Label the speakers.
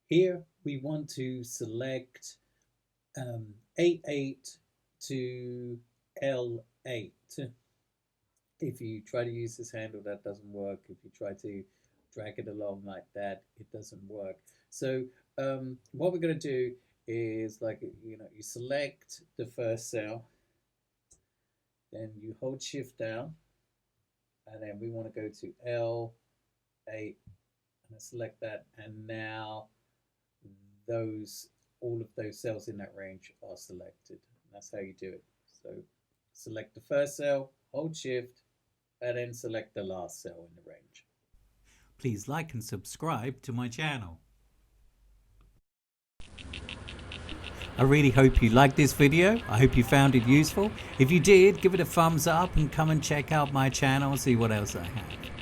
Speaker 1: Here we want to select A8 to L8. If you try to use this handle, that doesn't work. If you try to drag it along like that, it doesn't work. So what we're going to do is, like, you select the first cell, then you hold shift down, and then we want to go to L8 and select that, and now all of those cells in that range are selected. That's how you do it. So select the first cell, hold shift, and then select the last cell in the range.
Speaker 2: Please like and subscribe to my channel. I really hope you liked this video. I hope you found it useful. If you did, give it a thumbs up and come and check out my channel, see what else I have.